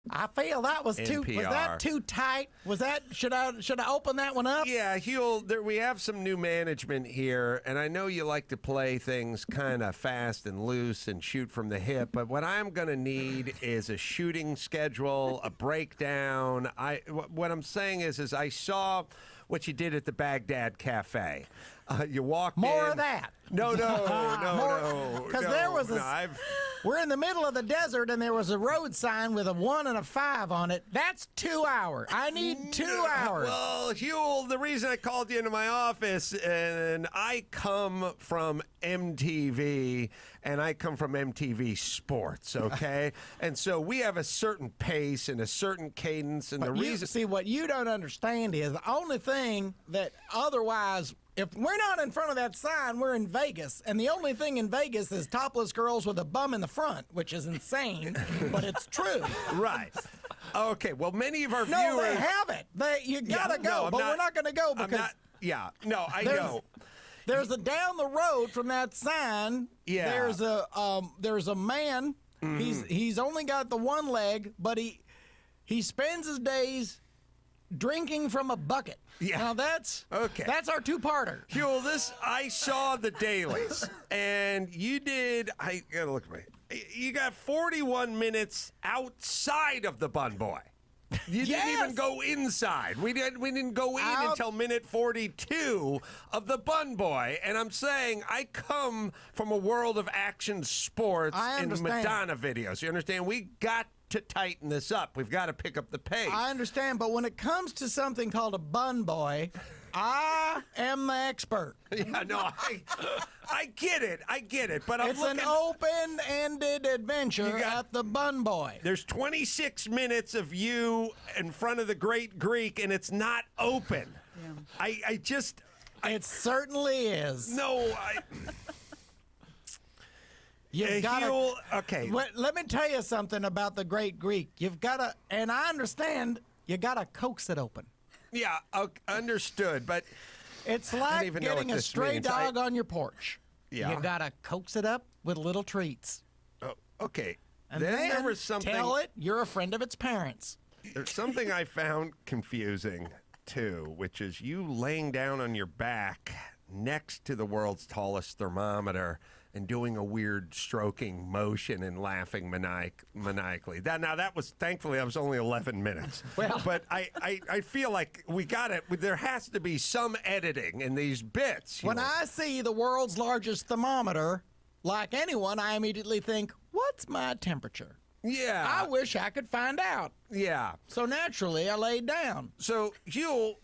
I feel that was too. NPR. Was that too tight? Was that? Should I open that one up? Yeah, Huell, we have some new management here, and I know you like to play things kind of fast and loose and shoot from the hip, but what I'm going to need is a shooting schedule, a breakdown. What I'm saying is I saw what you did at the Baghdad Cafe. You walked More in. of that. No. Because there was we're in the middle of the desert, and there was a road sign with a 1 and a 5 on it. That's 2 hours. I need 2 hours. Well, Huell, the reason I called you into my office, and I come from MTV, and I come from MTV Sports, okay? And so we have a certain pace and a certain cadence, and See, what you don't understand is the only thing that otherwise... If we're not in front of that sign, we're in Vegas. And the only thing in Vegas is topless girls with a bum in the front, which is insane, but it's true. Right. Okay, well, many of our viewers... No, they have it. You got to go, but we're not going to go because... I know. There's a down the road from that sign, there's a man, he's only got the one leg, but he spends his days drinking from a bucket. Yeah. Now that's okay. That's our two-parter. Huell, I saw the dailies, and you did. I gotta look at me. You got 41 minutes outside of the Bun Boy. You didn't even go inside. We didn't go in until minute 42 of the Bun Boy. And I'm saying I come from a world of action sports and Madonna videos. You understand? We got to tighten this up. We've got to pick up the pace. I understand, but when it comes to something called a Bun Boy, I am the expert. Yeah, no, I get it. But it's an open-ended adventure at the Bun Boy. There's 26 minutes of you in front of the Great Greek, and it's not open. Yeah. It certainly is. No, okay. Let me tell you something about the Great Greek. You've got to, and I understand, you got to coax it open. Yeah, understood, but it's like getting a stray dog on your porch. Yeah. You got to coax it up with little treats. Oh, okay. And then there was something. Tell it you're a friend of its parents. There's something I found confusing, too, which is you laying down on your back next to the world's tallest thermometer and doing a weird stroking motion and laughing maniacally. That was, thankfully, that was only 11 minutes. Well, but I feel like we got it. There has to be some editing in these bits. When I see the world's largest thermometer, like anyone, I immediately think, what's my temperature? Yeah. I wish I could find out. Yeah. So naturally, I laid down. So, Huell,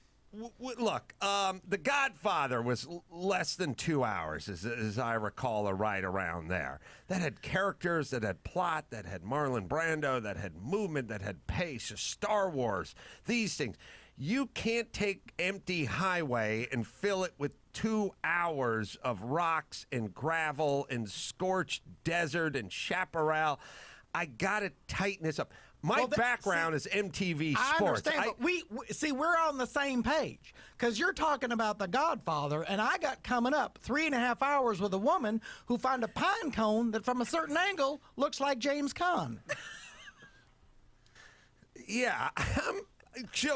look, The Godfather was less than 2 hours, as I recall, right around there. That had characters, that had plot, that had Marlon Brando, that had movement, that had pace. Star Wars, these things. You can't take Empty Highway and fill it with 2 hours of rocks and gravel and scorched desert and chaparral. I got to tighten this up. My background is MTV Sports. I understand, but we're on the same page because you're talking about The Godfather, and I got coming up 3.5 hours with a woman who found a pine cone that, from a certain angle, looks like James Caan. Yeah,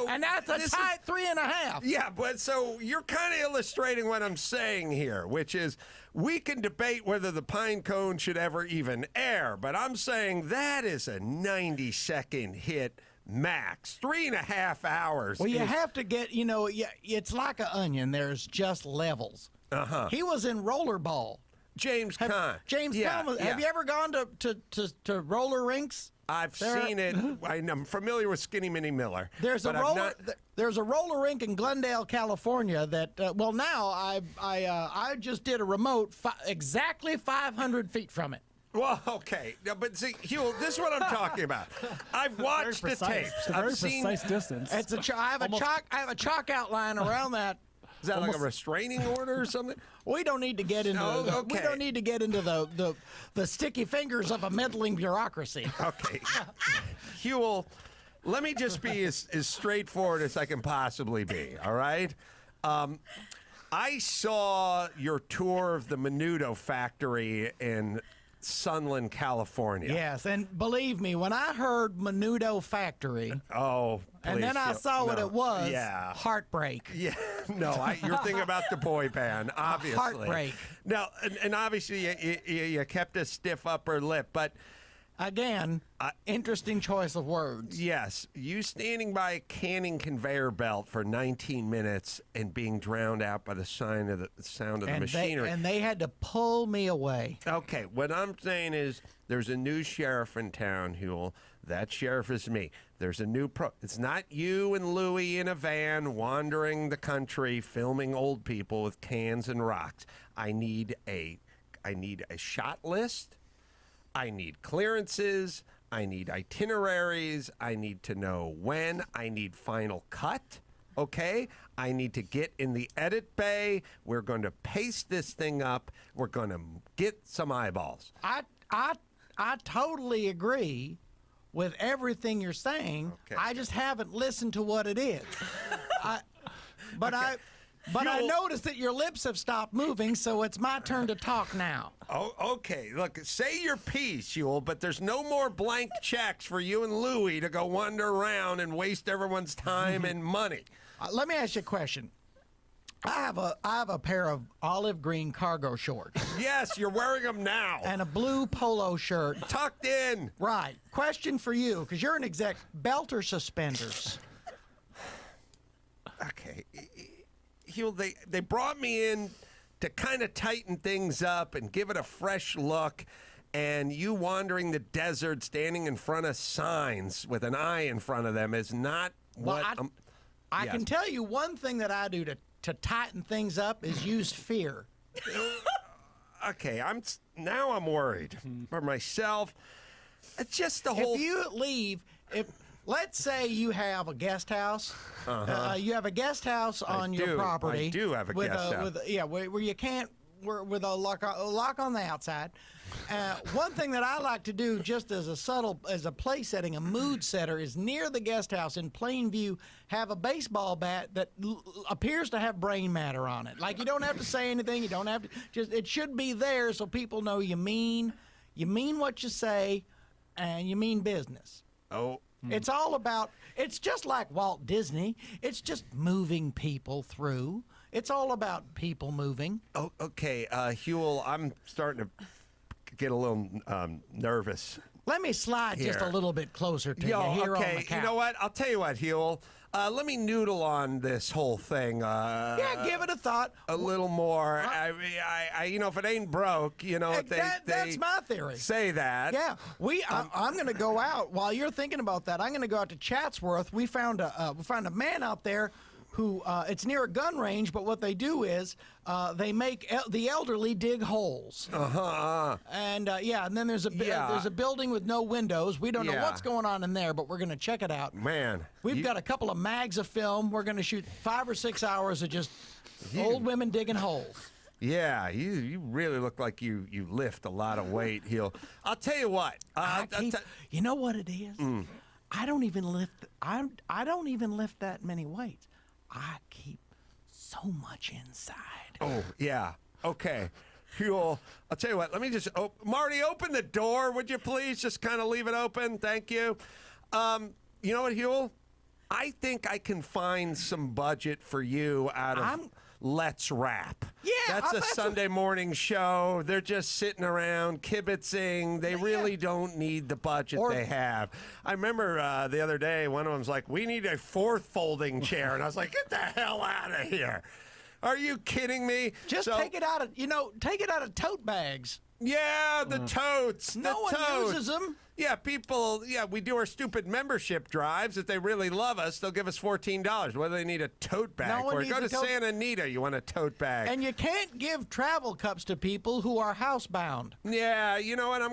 and that's a tight 3.5. Yeah, but so you're kind of illustrating what I'm saying here, which is we can debate whether the pine cone should ever even air, but I'm saying that is a 90-second hit max. 3.5 hours. Well, you have to get, it's like an onion. There's just levels. Uh-huh. He was in Rollerball. James Caan. Caan. Have you ever gone to roller rinks? I've seen it. I'm familiar with Skinny Minnie Miller. There's a roller rink in Glendale, California. That now I just did a remote exactly 500 feet from it. Well, okay, but see, Huell, this is what I'm talking about. I've watched the tapes. I've seen precise distance. I have a chalk outline around that. Is that like a restraining order or something? We don't need to get into we don't need to get into the sticky fingers of a meddling bureaucracy. Okay. Huell, let me just be as straightforward as I can possibly be, all right? I saw your tour of the Menudo factory in Sunland, California. Yes, and believe me, when I heard Menudo Factory, Oh, and then I saw what it was, heartbreak. Yeah, no, you're thinking about the boy band, obviously. Heartbreak. No, and obviously you kept a stiff upper lip, but again, interesting choice of words. yes, you standing by a canning conveyor belt for 19 minutes and being drowned out by the sound of the machinery. And they had to pull me away. Okay, what I'm saying is there's a new sheriff in town, Huell. That sheriff is me. There's a new It's not you and Louie in a van wandering the country filming old people with cans and rocks. I need a shot list. I need clearances. I need itineraries. I need to know when. I need final cut. Okay? I need to get in the edit bay. We're going to paste this thing up. We're going to get some eyeballs. I totally agree with everything you're saying. Okay. I just haven't listened to what it is. I noticed that your lips have stopped moving, so it's my turn to talk now. Oh, okay. Look, say your piece, Huell, but there's no more blank checks for you and Louie to go wander around and waste everyone's time and money. Let me ask you a question. I have a pair of olive green cargo shorts. Yes, you're wearing them now. And a blue polo shirt. Tucked in. Right. Question for you, because you're an exec. Belt or suspenders? Okay. Huell, they brought me in to kind of tighten things up and give it a fresh look. And you wandering the desert, standing in front of signs with an eye in front of them is not what... I can tell you one thing that I do to tighten things up is use fear. Okay, I'm worried for myself. It's just the whole... If you leave... Let's say you have a guest house. You have a guest house on your property. I do have a guest house. Where you can't, with a lock on the outside. One thing that I like to do, just as a place setting, a mood setter, is near the guest house in plain view, have a baseball bat that appears to have brain matter on it. Like, you don't have to say anything. You don't have to. It should be there so people know you mean what you say, and you mean business. Oh. It's all about, it's just like Walt Disney. It's just moving people through. It's all about people moving. Oh, okay. Huell, I'm starting to get a little nervous. Let me slide just a little bit closer to you here on the couch. You know what? I'll tell you what, Huell. Let me noodle on this whole thing. Give it a thought. A little more. If it ain't broke, that's my theory. Say that. Yeah, I'm going to go out while you're thinking about that. I'm going to go out to Chatsworth. We found a man out there who it's near a gun range, but what they do is they make the elderly dig holes. And and then there's a building with no windows. We don't know what's going on in there, but we're going to check it out. Man, we've got a couple of mags of film. We're going to shoot 5 or 6 hours of just old women digging holes. Yeah, you really look like you lift a lot of weight, Huell. I'll tell you what. You know what it is? I don't even lift. I don't even lift that many weights. I keep so much inside. Oh, yeah. Okay. Huell, I'll tell you what. Let me just... Marty, open the door, would you please? Just kind of leave it open. Thank you. You know what, Huell? I think I can find some budget for you out of Let's Rap. Yeah. That's a Sunday morning show. They're just sitting around kibitzing. They really don't need the budget they have. I remember the other day, one of them's like, we need a 4th folding chair. And I was like, get the hell out of here. Are you kidding me? Just take it out of tote bags. Yeah, the totes. No one uses them. Yeah, people, we do our stupid membership drives. If they really love us, they'll give us $14. Whether they need a tote bag for it. Go to Santa Anita, you want a tote bag. And you can't give travel cups to people who are housebound. Yeah, you know what?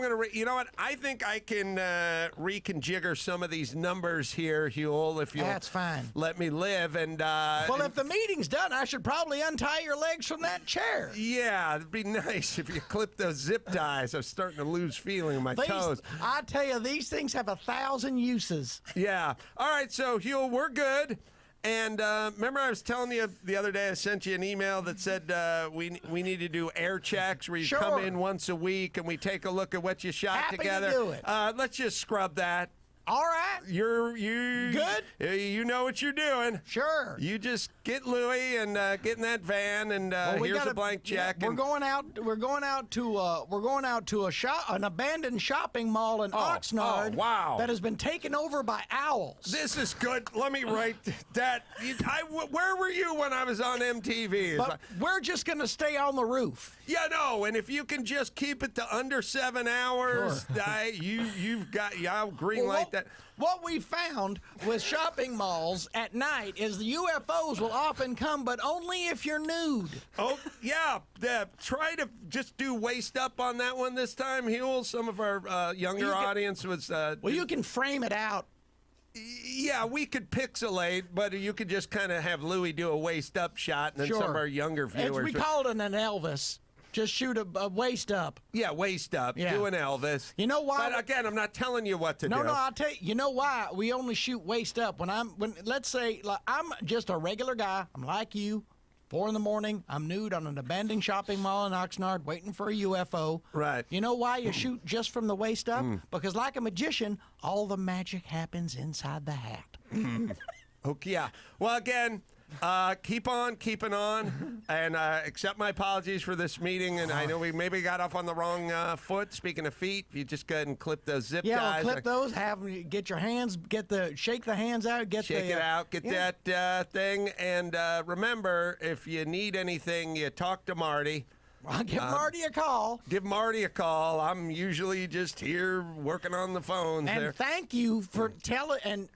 I think I can reconfigure some of these numbers here, Huell, if you'll That's fine. let me live. And if the meeting's done, I should probably untie your legs from that chair. Yeah, it'd be nice if you clip those zip ties. I'm starting to lose feeling in my toes. I tell you, these things have 1,000 uses. Yeah. All right, so Huell, we're good. And remember, I was telling you the other day, I sent you an email that said we need to do air checks where you Sure. come in once a week and we take a look at what you shot Happy to together. do it. Let's just scrub that. All right. You Good? You know what you're doing. Sure. You just get Louie and get in that van and here's a blank check. We're going out to an abandoned shopping mall in Oxnard. Oh, wow. That has been taken over by owls. This is good. Let me write that. Where were you when I was on MTV? But we're just going to stay on the roof. Yeah, no, and if you can just keep it to under 7 hours, I'll green light that. What we found with shopping malls at night is the UFOs will often come, but only if you're nude. Oh, yeah. Try to just do waist up on that one this time, Huell. Some of our younger audience was... Well, you can frame it out. Yeah, we could pixelate, but you could just kind of have Louie do a waist up shot, and then Sure. some of our younger viewers... We call it an Elvis. Just shoot a waist up. Yeah, waist up. Yeah. Do an Elvis. You know why? But again, I'm not telling you what to do. No, I'll tell you. You know why we only shoot waist up? When let's say, like, I'm just a regular guy. I'm like you. 4 in the morning. I'm nude on an abandoned shopping mall in Oxnard, waiting for a UFO. Right. You know why you shoot just from the waist up? Because, like a magician, all the magic happens inside the hat. Okay. Yeah. Well, again. Keep on keeping on, and accept my apologies for this meeting. And I know we maybe got off on the wrong foot. Speaking of feet, if you just go ahead and clip those zip ties. Yeah, clip those. Get your hands. Shake the hands out. Shake it out. Get that thing. And remember, if you need anything, you talk to Marty. I'll give Marty a call. Give Marty a call. I'm usually just here working on the phones. And thank you for telling. And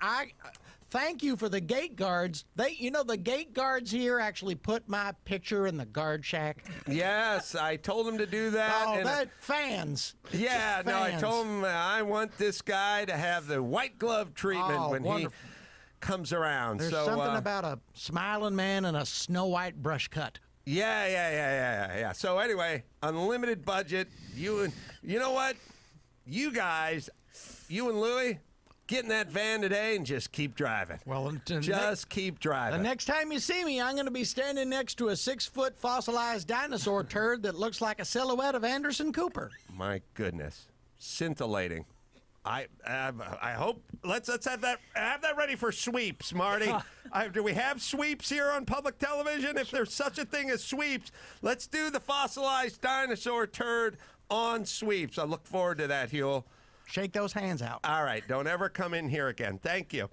thank you for the gate guards. The gate guards here actually put my picture in the guard shack. Yes, I told them to do that. Oh, and fans. Yeah, no, I told them I want this guy to have the white glove treatment when wonderful. he comes around. There's something about a smiling man and a Snow White brush cut. Yeah. So anyway, unlimited budget. You know what? You guys, you and Louie, get in that van today and just keep driving. Well, just keep driving. The next time you see me, I'm going to be standing next to a 6-foot fossilized dinosaur turd that looks like a silhouette of Anderson Cooper. My goodness, scintillating. I hope let's have that ready for sweeps, Marty. Do we have sweeps here on public television? If there's such a thing as sweeps, let's do the fossilized dinosaur turd on sweeps. I look forward to that, Huell. Shake those hands out. All right, don't ever come in here again. Thank you.